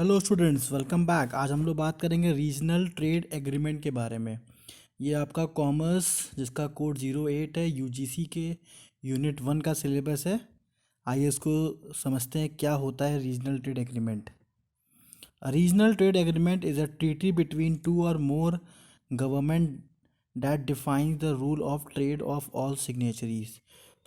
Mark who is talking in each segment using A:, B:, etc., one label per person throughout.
A: Hello students, welcome back. आज हम लोग बात करेंगे रीजनल ट्रेड एग्रीमेंट के बारे में। ये आपका कॉमर्स जिसका कोड 08 है, यूजीसी के यूनिट 1 का सिलेबस है। आइए इसको समझते हैं क्या होता है regional trade agreement. A regional trade agreement is a treaty between two or more government that defines the rule of trade of all signatories।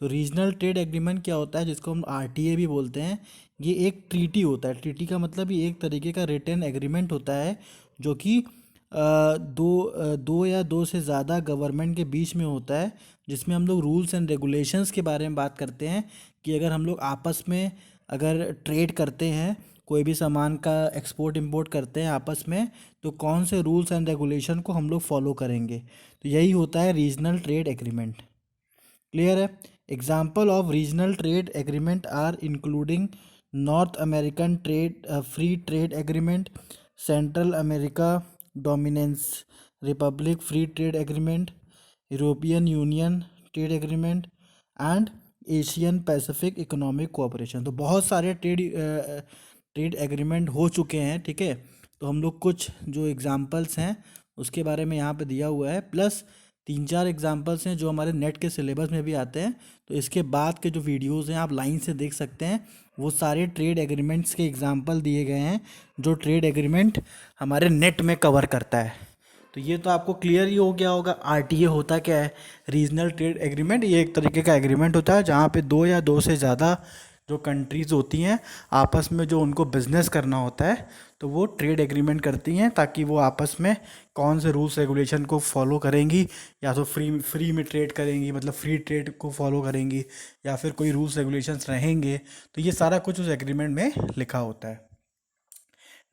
A: तो रीजनल ट्रेड एग्रीमेंट क्या होता है, जिसको हम आरटीए भी बोलते हैं। ये एक ट्रीटी होता है। ट्रीटी का मतलब ये एक तरीके का रिटन एग्रीमेंट होता है जो कि दो या दो से ज़्यादा गवर्नमेंट के बीच में होता है, जिसमें हम लोग रूल्स एंड रेगुलेशंस के बारे में बात करते हैं कि अगर हम लोग आपस में अगर ट्रेड करते हैं, कोई भी सामान का एक्सपोर्ट इंपोर्ट करते हैं आपस में, तो कौन से रूल्स एंड रेगुलेशन को हम लोग फॉलो करेंगे। तो यही होता है रीजनल ट्रेड एग्रीमेंट। क्लियर है। Example of regional trade agreement are including North American trade free trade agreement, Central America dominance republic free trade agreement, European Union trade agreement and Asian Pacific economic cooperation. तो बहुत सारे trade agreement हो चुके हैं, ठीक है। तो हम लोग कुछ जो एग्जांपल्स हैं उसके बारे में यहाँ पे दिया हुआ है, प्लस 3-4 एग्जांपल्स हैं जो हमारे नेट के सिलेबस में भी आते हैं। तो इसके बाद के जो वीडियोस हैं आप लाइन से देख सकते हैं, वो सारे ट्रेड एग्रीमेंट्स के एग्जांपल दिए गए हैं जो ट्रेड एग्रीमेंट हमारे नेट में कवर करता है। तो ये तो आपको क्लियर ही हो गया होगा आरटीए होता क्या है। रीजनल ट्रेड एग्रीमेंट ये एक तरीके का एग्रीमेंट होता है जहाँ पे दो या दो से ज़्यादा जो कंट्रीज़ होती हैं आपस में जो उनको बिजनेस करना होता है, तो वो ट्रेड एग्रीमेंट करती हैं ताकि वो आपस में कौन से रूल्स रेगुलेशन को फॉलो करेंगी, या तो फ्री फ्री में ट्रेड करेंगी, मतलब फ्री ट्रेड को फॉलो करेंगी, या फिर कोई रूल्स रेगुलेशंस रहेंगे। तो ये सारा कुछ उस एग्रीमेंट में लिखा होता है।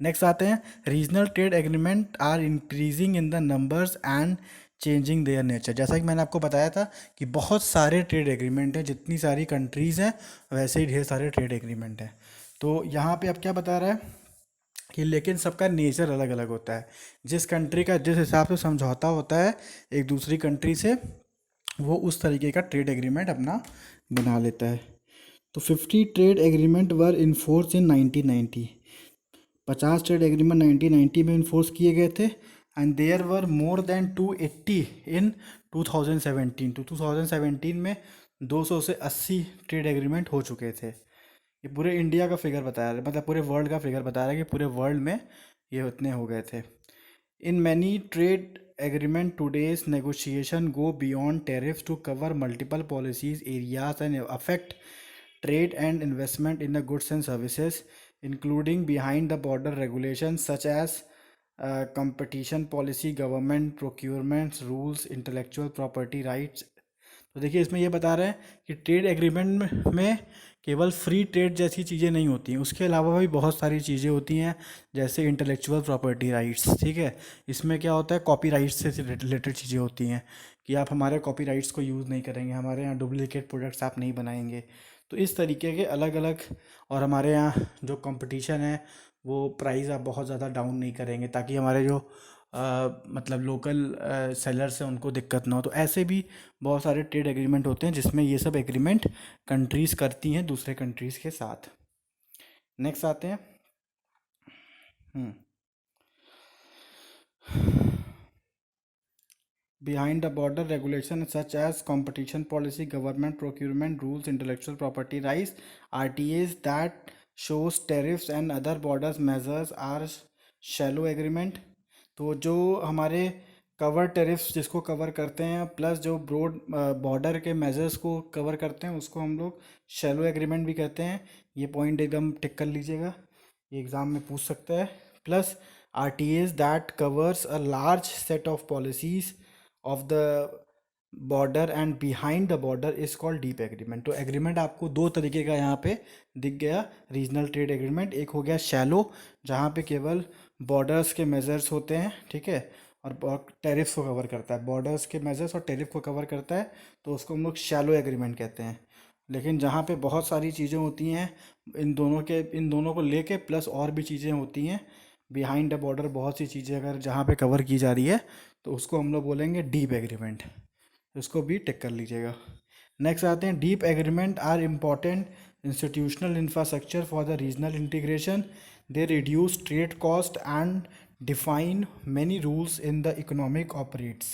A: नेक्स्ट आते हैं, regional trade agreement are increasing in the numbers and changing their nature. जैसा कि मैंने आपको बताया था कि बहुत सारे ट्रेड एग्रीमेंट हैं, जितनी सारी कंट्रीज़ हैं वैसे ही ढेर सारे ट्रेड एग्रीमेंट हैं। तो यहाँ पे अब क्या बता रहा है कि लेकिन सबका नेचर अलग अलग होता है। जिस कंट्री का जिस हिसाब से समझौता होता है एक दूसरी कंट्री से, वो उस तरीके का ट्रेड एग्रीमेंट अपना बना लेता है। तो 50 trade agreement were in force in 1990। 50 trade agreement 1990 में इन्फोर्स किए गए थे, and there were more than 280 in 2017। तो 2017 में 200 से 80 ट्रेड एग्रीमेंट हो चुके थे। ये पूरे इंडिया का फिगर बता रहा है, मतलब पूरे वर्ल्ड का फिगर बता रहा है कि पूरे वर्ल्ड में ये उतने हो गए थे। In many trade agreement today's negotiation go beyond tariffs to cover multiple policies areas and affect trade and investment in the goods and services, including behind the border regulations such as competition policy, government procurement rules, intellectual property rights। तो देखिए इसमें ये बता रहे हैं कि trade agreement में केवल फ्री ट्रेड जैसी चीज़ें नहीं होती हैं, उसके अलावा भी बहुत सारी चीज़ें होती हैं, जैसे इंटेलेक्चुअल प्रॉपर्टी राइट्स, ठीक है। इसमें क्या होता है, कॉपी राइट्स से रिलेटेड चीज़ें होती हैं कि आप हमारे कॉपी राइट्स को यूज़ नहीं करेंगे, हमारे यहाँ डुप्लीकेट प्रोडक्ट्स आप नहीं बनाएंगे। तो इस तरीके के अलग अलग, और हमारे यहाँ जो कंपटीशन है वो प्राइस आप बहुत ज़्यादा डाउन नहीं करेंगे ताकि हमारे जो मतलब लोकल सेलर्स हैं उनको दिक्कत ना हो। तो ऐसे भी बहुत सारे ट्रेड एग्रीमेंट होते हैं जिसमें ये सब एग्रीमेंट कंट्रीज़ करती हैं दूसरे कंट्रीज़ के साथ। नेक्स्ट आते हैं, behind the border regulations such as competition policy, government procurement rules, intellectual property rights, RTAs that shows tariffs and other borders measures are shallow agreement। तो जो हमारे कवर टेरिफ्स जिसको कवर करते हैं, प्लस जो ब्रॉड बॉर्डर के measures को cover करते हैं, उसको हम लोग शैलो एग्रीमेंट भी कहते हैं। ये पॉइंट एकदम टिक कर लीजिएगा, ये एग्ज़ाम में पूछ सकता है। Plus RTAs that covers a large set of policies of the border and behind the border is called deep agreement. तो एग्रीमेंट आपको दो तरीके का यहाँ पे दिख गया रीजनल ट्रेड एग्रीमेंट। एक हो गया शैलो, जहाँ पे केवल बॉर्डर्स के मेजर्स होते हैं, ठीक है, और टैरिफ को कवर करता है, बॉर्डर्स के मेजर्स और टैरिफ को कवर करता है, तो उसको हम लोग शैलो एग्रीमेंट कहते हैं। लेकिन जहाँ पे बहुत सारी चीज़ें होती हैं इन दोनों को लेके, प्लस और भी चीज़ें होती हैं बिहाइंड द बॉर्डर, बहुत सी चीज़ें अगर जहाँ पे कवर की जा रही है, तो उसको हम लोग बोलेंगे डीप एग्रीमेंट। इसको भी टिक कर लीजिएगा। नेक्स्ट आते हैं, deep agreement are important institutional infrastructure for the regional integration. They reduce trade cost and define many rules in the economic operates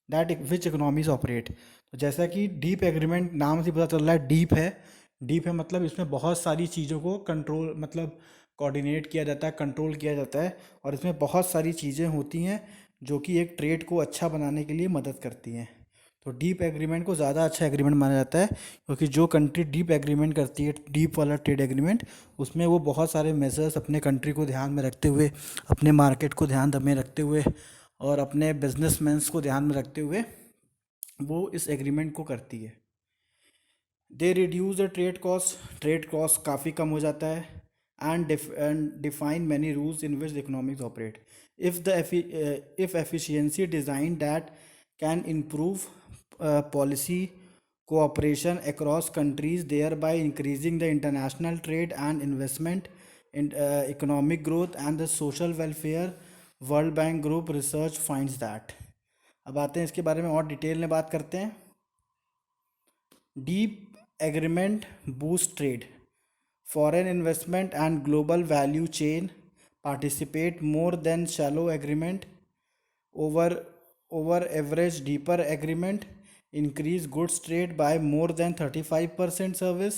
A: that which economies operate. तो जैसा कि डीप एग्रीमेंट नाम से पता चल रहा है, डीप है मतलब इसमें बहुत सारी चीज़ों को कंट्रोल मतलब कोऑर्डिनेट किया जाता है, कंट्रोल किया जाता है, और इसमें बहुत सारी चीज़ें होती हैं जो कि एक ट्रेड को अच्छा बनाने के लिए मदद करती हैं। तो डीप एग्रीमेंट को ज़्यादा अच्छा एग्रीमेंट माना जाता है, क्योंकि जो कंट्री डीप एग्रीमेंट करती है, डीप वाला ट्रेड एग्रीमेंट, उसमें वो बहुत सारे मेजर्स अपने कंट्री को ध्यान में रखते हुए, अपने मार्केट को ध्यान में रखते हुए और अपने बिजनेसमैन्स को ध्यान में रखते हुए वो इस एग्रीमेंट को करती है। They reduce the trade cost काफ़ी कम हो जाता है, and define many rules in which economics operate. If efficiency design that can improve policy cooperation across countries, thereby increasing the international trade and investment in economic growth and the social welfare. World Bank Group research finds that. अब आते हैं इसके बारे में और detail में बात करते हैं। Deep agreement boost trade, foreign investment and global value chain participate more than shallow agreement. Over average deeper agreement increase goods trade by more than 35%, service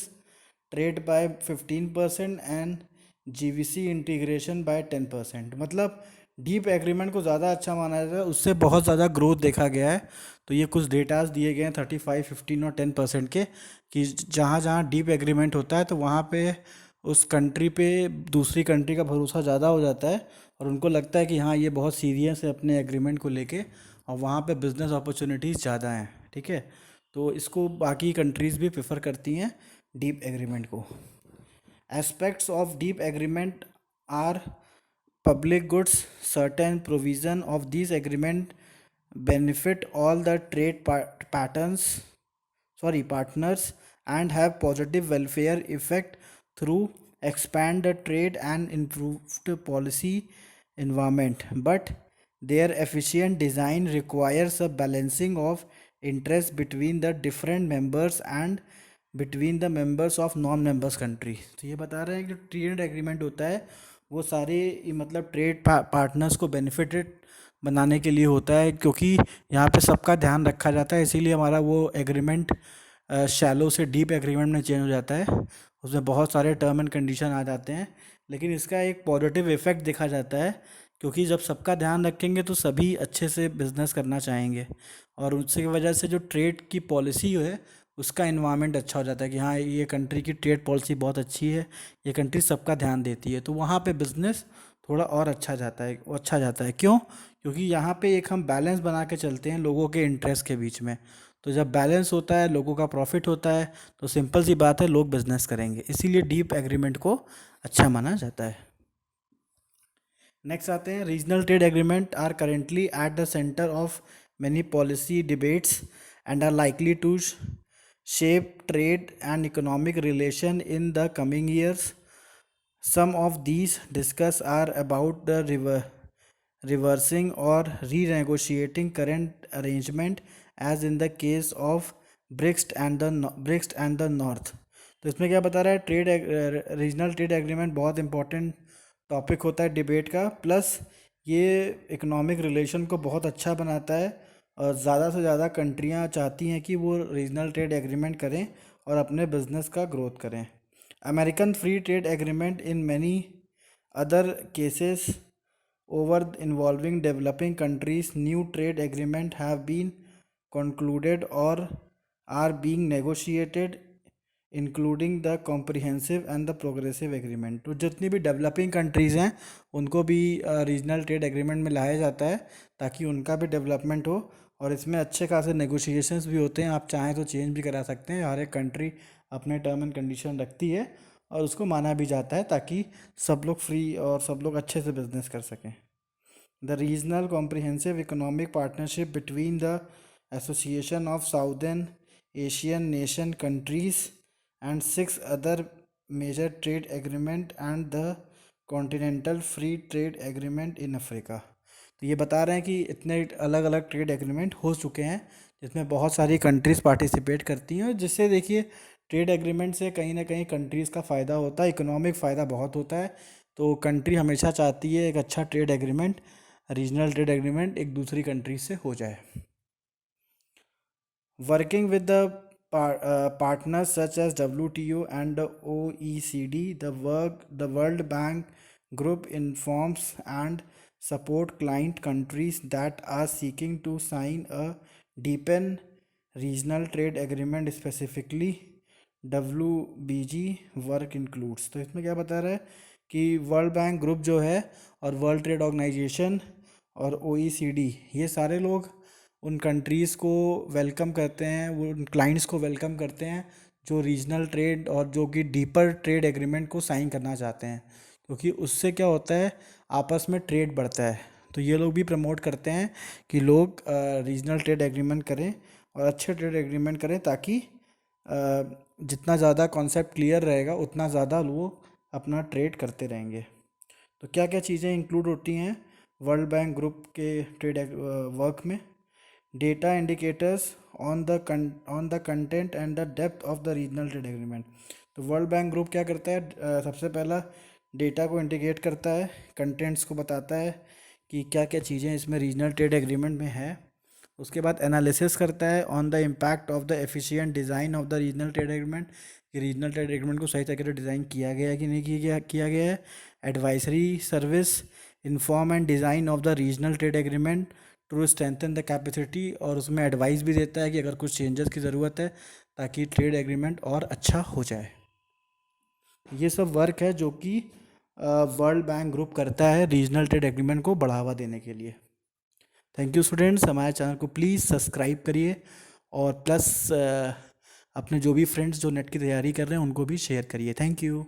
A: trade by 15%, and GVC integration by 10%। मतलब deep agreement को ज़्यादा अच्छा माना जाता है, उससे बहुत ज़्यादा ग्रोथ देखा गया है। तो ये कुछ डेटाज दिए गए हैं 35, 15 और 10% के, कि जहाँ जहाँ डीप एग्रीमेंट होता है तो वहाँ पे उस कंट्री पे दूसरी कंट्री का भरोसा ज़्यादा हो जाता है, और उनको लगता है कि हाँ ये बहुत सीरियस है अपने एग्रीमेंट को लेके, और वहाँ पे बिजनेस अपॉर्चुनिटीज़ ज़्यादा हैं। ठीक है, तो इसको बाकी कंट्रीज़ भी प्रेफर करती हैं डीप एग्रीमेंट को। Aspects of deep agreement are public goods. Certain provision of these agreement benefit all the trade partners and have positive welfare effect through expand the trade and improved policy environment, but their efficient design requires a balancing of interest between the different members and between the members of non members country. तो ये बता रहे हैं कि trade agreement होता है वो सारे मतलब ट्रेड पार्टनर्स को बेनिफिटेड बनाने के लिए होता है, क्योंकि यहाँ पे सबका ध्यान रखा जाता है, इसीलिए हमारा वो एग्रीमेंट शैलो से डीप एग्रीमेंट में चेंज हो जाता है। उसमें बहुत सारे टर्म एंड कंडीशन आ जाते हैं, लेकिन इसका एक पॉजिटिव इफेक्ट देखा जाता है, क्योंकि जब सबका ध्यान रखेंगे तो सभी अच्छे से बिजनेस करना चाहेंगे, और उसकी वजह से जो ट्रेड की पॉलिसी है उसका इन्वायरमेंट अच्छा हो जाता है कि हाँ ये कंट्री की ट्रेड पॉलिसी बहुत अच्छी है, ये कंट्री सबका ध्यान देती है, तो वहाँ पे बिज़नेस थोड़ा और अच्छा जाता है। वो अच्छा जाता है क्यों? क्योंकि यहाँ पे एक हम बैलेंस बना के चलते हैं लोगों के इंटरेस्ट के बीच में। तो जब बैलेंस होता है, लोगों का प्रॉफिट होता है, तो सिंपल सी बात है लोग बिजनेस करेंगे, इसीलिए डीप एग्रीमेंट को अच्छा माना जाता है। नेक्स्ट आते हैं, regional trade agreement are currently at the centre of many policy debates and are likely to shape trade and economic relation in the coming years. Some of these discuss are about the reversing or renegotiating current arrangement, as in the case of BRICS and the North. तो इसमें क्या बता रहा है, regional trade agreement बहुत important topic होता है debate का, प्लस ये इकोनॉमिक रिलेशन को बहुत अच्छा बनाता है, और ज़्यादा से ज़्यादा कंट्रियाँ चाहती हैं कि वो रीजनल ट्रेड एग्रीमेंट करें और अपने बिजनेस का ग्रोथ करें। American free trade agreement in many other cases over involving developing countries, new trade agreement have been concluded or are being negotiated, including the comprehensive and the progressive agreement. तो जितनी भी developing countries हैं उनको भी regional trade agreement में लाया जाता है, ताकि उनका भी डेवलपमेंट हो, और इसमें अच्छे खासे नेगोशिएशंस भी होते हैं। आप चाहें तो चेंज भी करा सकते हैं, हर एक कंट्री अपने टर्म एंड कंडीशन रखती है, और उसको माना भी जाता है ताकि सब लोग फ्री और सब लोग अच्छे से बिजनेस कर सकें। The regional comprehensive economic partnership between the association of southern Asian nation countries and 6 other major trade agreement and the continental free trade agreement in Africa। तो ये बता रहे हैं कि इतने अलग अलग ट्रेड एग्रीमेंट हो चुके हैं जिसमें बहुत सारी कंट्रीज़ पार्टिसिपेट करती हैं, और जिससे देखिए ट्रेड एग्रीमेंट से कहीं ना कहीं कंट्रीज़ का फ़ायदा होता है, इकोनॉमिक फ़ायदा बहुत होता है। तो कंट्री हमेशा चाहती है एक अच्छा trade agreement, regional trade agreement एक दूसरी कंट्री से हो जाए. Working with the partners such as WTO and the OECD, the World Bank Group informs and support client countries that are seeking to sign a deepen regional trade agreement. Specifically WBG work includes. तो इसमें क्या बता रहा है कि world bank group जो है और वर्ल्ड ट्रेड ऑर्गेनाइजेशन और OECD, ये सारे लोग उन कंट्रीज़ को वेलकम करते हैं, वो उन क्लाइंट्स को वेलकम करते हैं जो रीजनल ट्रेड और जो कि डीपर ट्रेड एग्रीमेंट को साइन करना चाहते हैं, क्योंकि उससे क्या होता है, आपस में ट्रेड बढ़ता है. तो ये लोग भी प्रमोट करते हैं कि लोग रीजनल ट्रेड एग्रीमेंट करें और अच्छे ट्रेड एग्रीमेंट करें, ताकि जितना ज़्यादा कॉन्सेप्ट क्लियर रहेगा उतना ज़्यादा लोग अपना ट्रेड करते रहेंगे. तो क्या क्या चीज़ें इंक्लूड होती हैं वर्ल्ड बैंक ग्रुप के ट्रेड वर्क में? Data indicators on the content and the depth of the regional trade agreement. तो वर्ल्ड बैंक ग्रुप क्या करता है, सबसे पहला डेटा को इंडिकेट करता है, कंटेंट्स को बताता है कि क्या क्या चीज़ें इसमें रीजनल ट्रेड एग्रीमेंट में है. उसके बाद एनालिसिस करता है on the impact of the efficient design of the regional trade agreement, कि रीजनल ट्रेड एग्रीमेंट को सही तरीके से डिज़ाइन किया गया है कि नहीं किया गया है. Advisory service inform and design of the regional trade agreement to strengthen the capacity, और उसमें एडवाइस भी देता है कि अगर कुछ चेंजेस की ज़रूरत है ताकि ट्रेड एग्रीमेंट और अच्छा हो जाए. ये सब वर्क है जो कि वर्ल्ड बैंक ग्रुप करता है रीजनल ट्रेड एग्रीमेंट को बढ़ावा देने के लिए. थैंक यू स्टूडेंट्स, हमारे चैनल को प्लीज़ सब्सक्राइब करिए और प्लस अपने जो भी फ्रेंड्स जो नेट की तैयारी कर रहे हैं उनको भी शेयर करिए. Thank you.